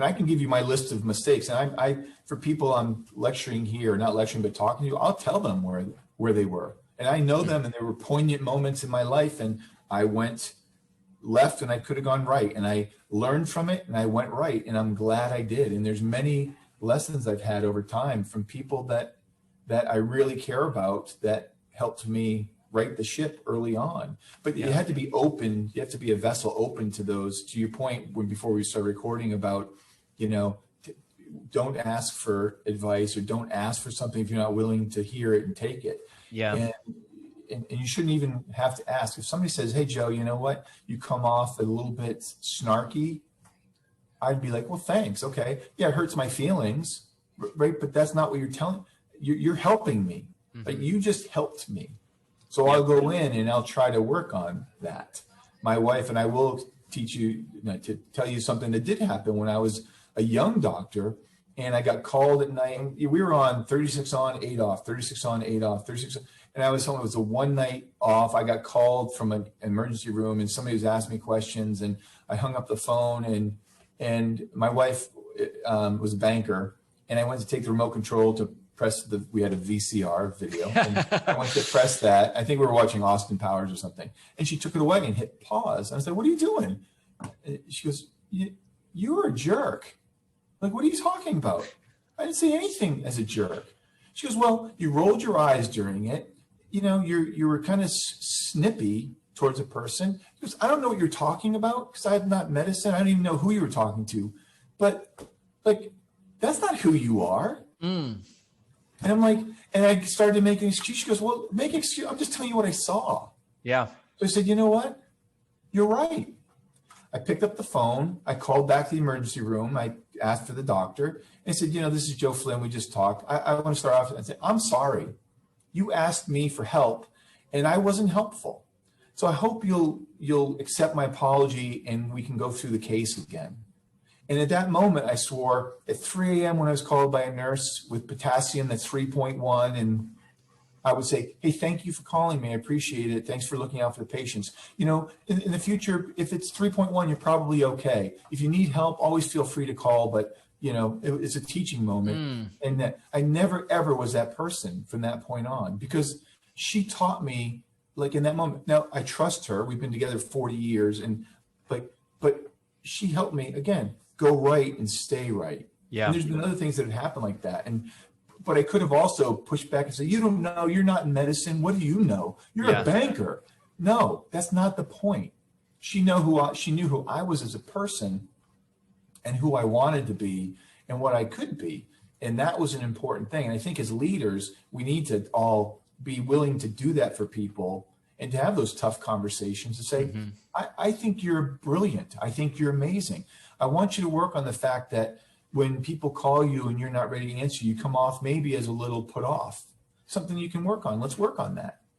And I can give you my list of mistakes. And I for people I'm lecturing here, not lecturing, but talking to, I'll tell them where they were. And I know them, and there were poignant moments in my life, and I went left and I could have gone right, and I learned from it and I went right, and I'm glad I did. And there's many lessons I've had over time from people that I really care about that helped me right the ship early on. But you have to be open. You have to be a vessel open to those. To your point, before we started recording about, don't ask for advice or don't ask for something if you're not willing to hear it and take it. Yeah. And you shouldn't even have to ask. If somebody says, hey, Joe, you know what? You come off a little bit snarky. I'd be like, well, thanks. Okay. Yeah, it hurts my feelings, right? But that's not what you're telling. You're helping me. Like, you just helped me. So I'll go in and I'll try to work on that. My wife and I will teach you, to tell you something that did happen when I was a young doctor, and I got called at night. And we were on 36 on, 8 off, 36 on, 8 off, 36. And I was told it was a one night off. I got called from an emergency room, and somebody was asking me questions, and I hung up the phone, and my wife was a banker, and I went to take the remote control to press we had a VCR video, and I went to press that. I think we were watching Austin Powers or something, and she took it away and hit pause. I was like, what are you doing? And she goes, you were a jerk. Like, what are you talking about? I didn't say anything as a jerk. She goes, well, you rolled your eyes during it. You were kind of snippy towards a person. She goes, I don't know what you're talking about, because I'm not medicine. I don't even know who you were talking to. But, like, that's not who you are. And I'm like, and I started to make an excuse. She goes, well, make an excuse. I'm just telling you what I saw. Yeah. So I said, you know what? You're right. I picked up the phone. I called back to the emergency room. I asked for the doctor. And I said, this is Joe Flynn. We just talked. I want to start off and say, I'm sorry. You asked me for help, and I wasn't helpful. So I hope you'll accept my apology, and we can go through the case again. And at that moment, I swore at 3 a.m. when I was called by a nurse with potassium that's 3.1, and I would say, hey, thank you for calling me. I appreciate it. Thanks for looking out for the patients. In the future, if it's 3.1, you're probably okay. If you need help, always feel free to call. But, it's a teaching moment. And that I never, ever was that person from that point on, because she taught me, like, in that moment. Now, I trust her. We've been together 40 years. But she helped me, again, go right and stay right. Yeah. And there's been other things that have happened like that. But I could have also pushed back and said, you don't know, you're not in medicine. What do you know? You're a banker. No, that's not the point. She knew who I was as a person, and who I wanted to be, and what I could be. And that was an important thing. And I think as leaders, we need to all be willing to do that for people, and to have those tough conversations to say, I think you're brilliant. I think you're amazing. I want you to work on the fact that when people call you and you're not ready to answer, you come off maybe as a little put off. Something you can work on. Let's work on that.